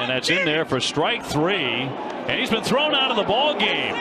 And that's in there for strike 3. And he's been thrown out of the ball game.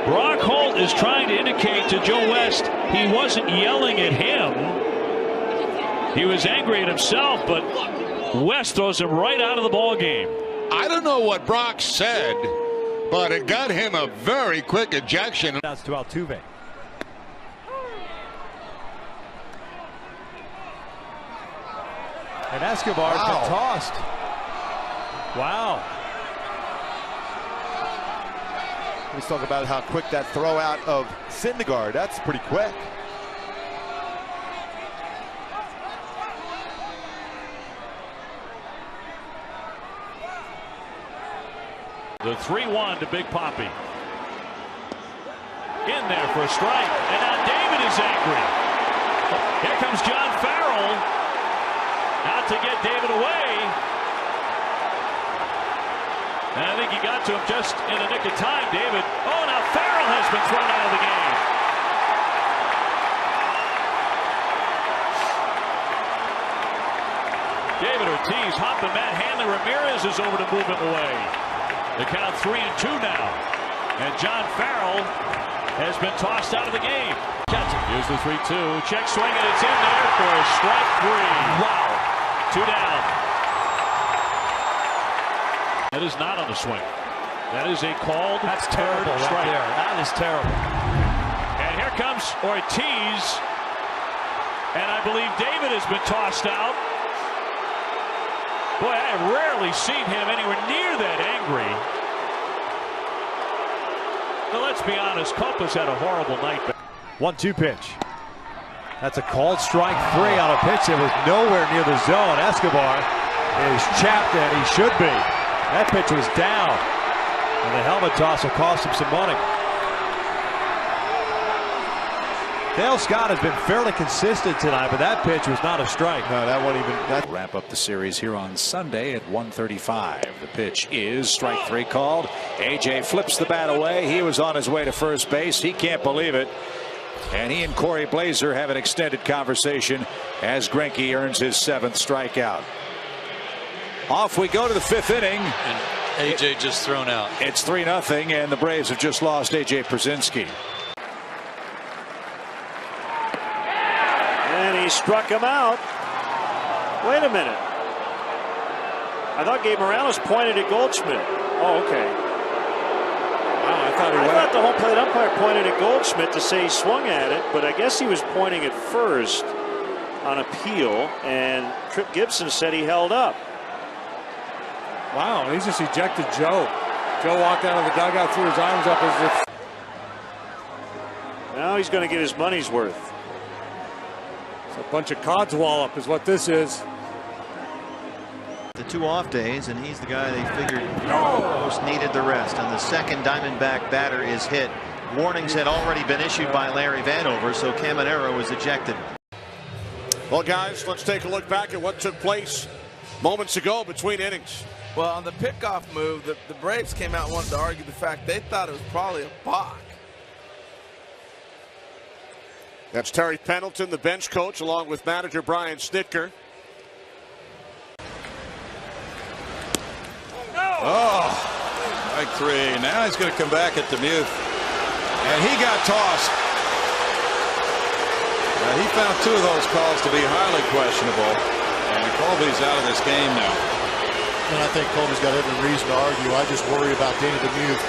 Brock Holt is trying to indicate to Joe West he wasn't yelling at him. He was angry at himself, but West throws him right out of the ball game. I don't know what Brock said, but it got him a very quick ejection. That's to Altuve. And Escobar's been tossed. Wow. Let's talk about how quick that throw out of Syndergaard. That's pretty quick. The 3-1 to Big Papi. In there for a strike. And now David is angry. Here comes John Farrell. Out to get David away. And I think he got to him just in the nick of time, David. Oh, now Farrell has been thrown out of the game. David Ortiz hopping Matt Hanley. Ramirez is over to move him away. The count 3-2 now. And John Farrell has been tossed out of the game. Here's the 3-2. Check swing, and it's in there for a strike 3. Wow. 2 down. That is not on the swing. That is a called. That's terrible right there. That is terrible. And here comes Ortiz. And I believe David has been tossed out. Boy, I have rarely seen him anywhere near that angry. Now, let's be honest, Copa's had a horrible night. 1-2 pitch. That's a called strike 3 on a pitch that was nowhere near the zone. Escobar is chapped, and he should be. That pitch was down. And the helmet toss will cost him some money. Dale Scott has been fairly consistent tonight, but that pitch was not a strike. No, that won't even. That wrap up the series here on Sunday at 1:35. The pitch is strike 3 called. AJ flips the bat away. He was on his way to first base. He can't believe it. And he and Corey Blazer have an extended conversation as Greinke earns his 7th strikeout. Off we go to the 5th inning. And AJ just thrown out. It's 3-0, and the Braves have just lost AJ Pierzynski. And he struck him out. Wait a minute. I thought Gabe Morales pointed at Goldschmidt. Oh, okay. I thought the home plate umpire pointed at Goldschmidt to say he swung at it, but I guess he was pointing at first on appeal, and Tripp Gibson said he held up. Wow, he just ejected Joe. Joe walked out of the dugout, threw his arms up as if. Now he's going to get his money's worth. It's a bunch of codswallop is what this is. The 2 off days, and he's the guy they figured most needed the rest. And the second Diamondback batter is hit. Warnings had already been issued by Larry Vanover, so Caminero was ejected. Well, guys, let's take a look back at what took place moments ago between innings. Well, on the pickoff move, the Braves came out and wanted to argue the fact they thought it was probably a balk. That's Terry Pendleton, the bench coach, along with manager Brian Snitker. Oh, strike 3. Now he's going to come back at Demuth. And he got tossed. He found 2 of those calls to be highly questionable. And Colby's out of this game now. And I think Colby's got every reason to argue. I just worry about Danny Demuth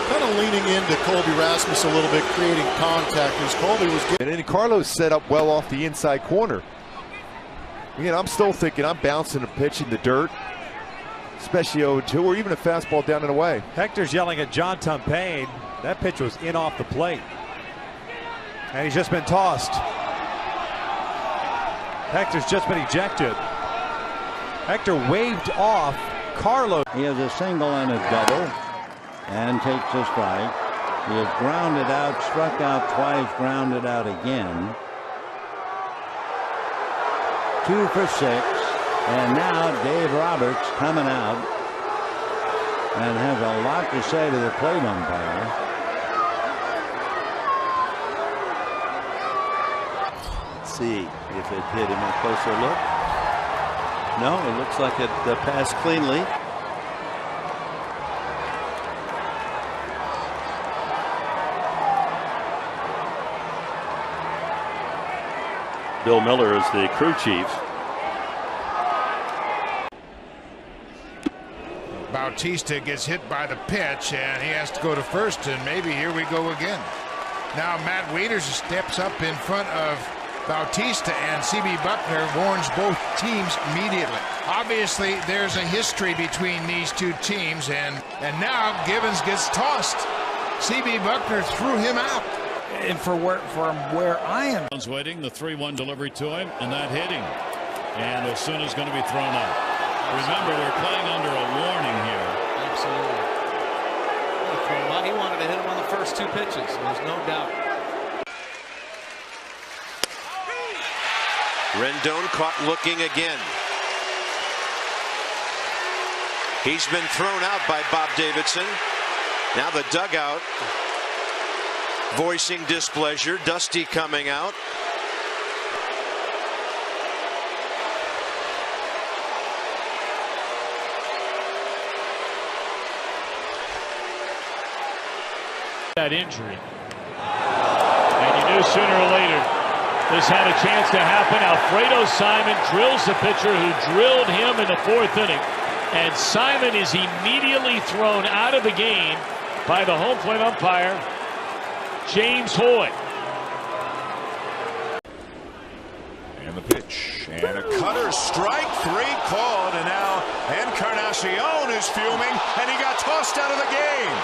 kind of leaning into Colby Rasmus a little bit, creating contact as Colby was getting. And then Carlos set up well off the inside corner. Again, I'm still thinking I'm bouncing a pitch in the dirt, especially 0-2, or even a fastball down and away. Hector's yelling at John Tumpain. That pitch was in off the plate. And he's just been tossed. Hector's just been ejected. Hector waved off Carlos. He has a single and a double and takes a strike. He is grounded out, struck out twice, grounded out again. 2 for 6. And now Dave Roberts coming out and has a lot to say to the plate umpire. Let's see if it hit him. A closer look. No, it looks like it passed cleanly. Bill Miller is the crew chief. Bautista gets hit by the pitch, and he has to go to first, and maybe here we go again. Now Matt Wieters steps up in front of Bautista, and C.B. Buckner warns both teams immediately. Obviously, there's a history between these two teams, and now Gibbons gets tossed. C.B. Buckner threw him out. And from where I am. Waiting, the 3-1 delivery to him, and that hitting. And Osuna's going to be thrown out. Remember, we're playing under a warning here. Absolutely. He wanted to hit him on the first 2 pitches. There's no doubt. Rendon caught looking again. He's been thrown out by Bob Davidson. Now the dugout voicing displeasure. Dusty coming out. That injury. And you knew sooner or later this had a chance to happen. Alfredo Simon drills the pitcher who drilled him in the 4th inning. And Simon is immediately thrown out of the game by the home plate umpire, James Hoy. And the pitch. And a cutter, strike 3 called. And now Encarnacion is fuming, and he got tossed out of the game.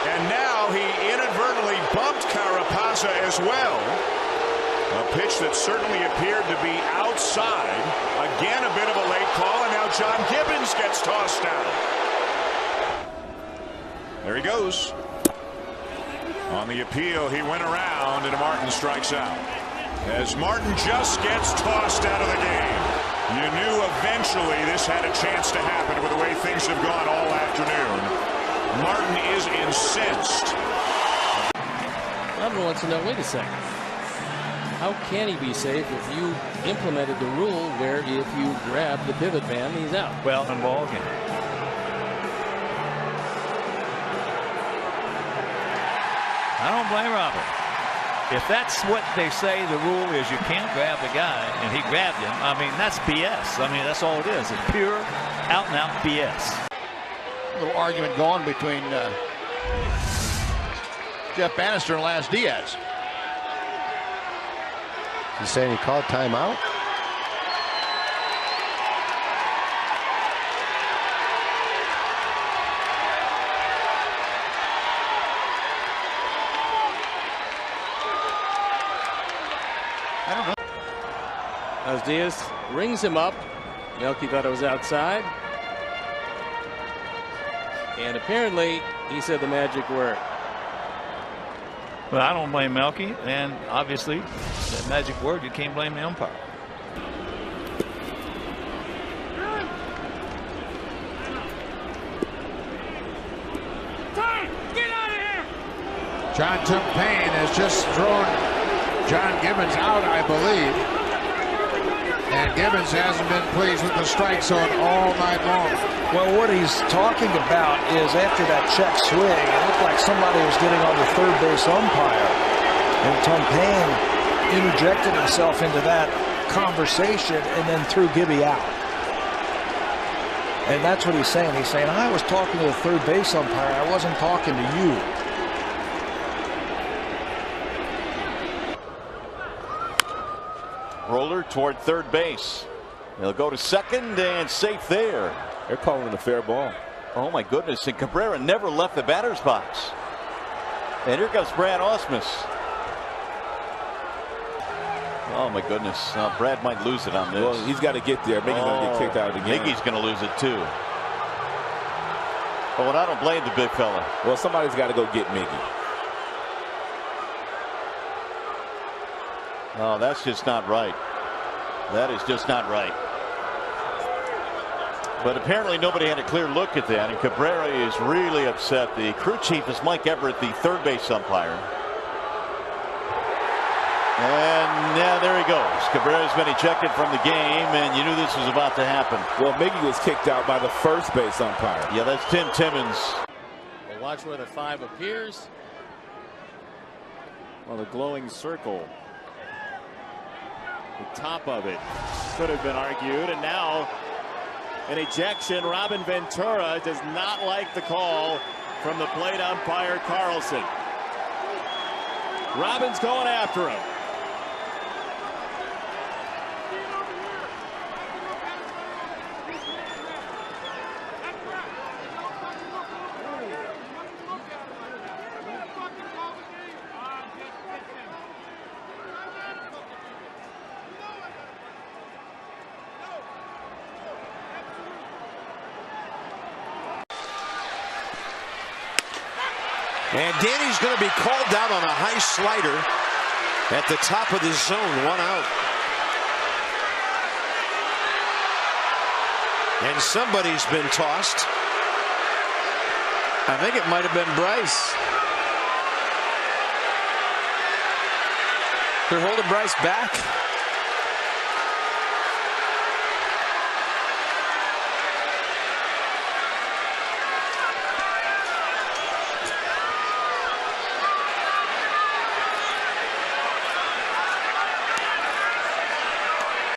And now he inadvertently bumped Carapazza as well. A pitch that certainly appeared to be outside. Again, a bit of a late call, and now John Gibbons gets tossed out. There he goes. On the appeal, he went around, and Martin strikes out. As Martin just gets tossed out of the game. You knew eventually this had a chance to happen with the way things have gone all afternoon. Martin is incensed. Everyone wants to know, wait a second. How can he be safe if you implemented the rule where if you grab the pivot band, he's out? Well, in ball game. I don't blame Robert. If that's what they say the rule is, you can't grab the guy, and he grabbed him, I mean, that's BS. I mean, that's all it is. It's pure, out-and-out BS. A little argument going between Jeff Bannister and Lance Diaz. He's saying he called timeout? I don't know. As Diaz rings him up, Melky thought it was outside. And apparently, he said the magic word. Well, I don't blame Melky, and obviously, that magic word, you can't blame the umpire. John Tumpane has just thrown John Gibbons out, I believe. And Gibbons hasn't been pleased with the strike zone all night long. Well, what he's talking about is after that check swing, it looked like somebody was getting on the third base umpire. And Tumpane interjected himself into that conversation and then threw Gibby out. And that's what he's saying. He's saying, I was talking to the third base umpire. I wasn't talking to you. Roller toward third base. He'll go to second and safe there. They're calling it a fair ball. Oh my goodness, and Cabrera never left the batter's box. And here comes Brad Ausmus. Oh my goodness, Brad might lose it on this. Well, he's got to get there. Mickey's going to get kicked out again. Mickey's going to lose it too. But I don't blame the big fella. Well, somebody's got to go get Mickey. Oh, that's just not right. That is just not right. But apparently nobody had a clear look at that, and Cabrera is really upset. The crew chief is Mike Everett, the third base umpire. And yeah, there he goes. Cabrera's been ejected from the game, and you knew this was about to happen. Well, Miggy was kicked out by the first base umpire. Yeah, that's Tim Timmons. We'll watch where the 5 appears. Well, the glowing circle. The top of it could have been argued, and now an ejection. Robin Ventura does not like the call from the plate umpire Carlson. Robin's going after him. And Danny's going to be called out on a high slider at the top of the zone. 1 out. And somebody's been tossed. I think it might have been Bryce. They're holding Bryce back.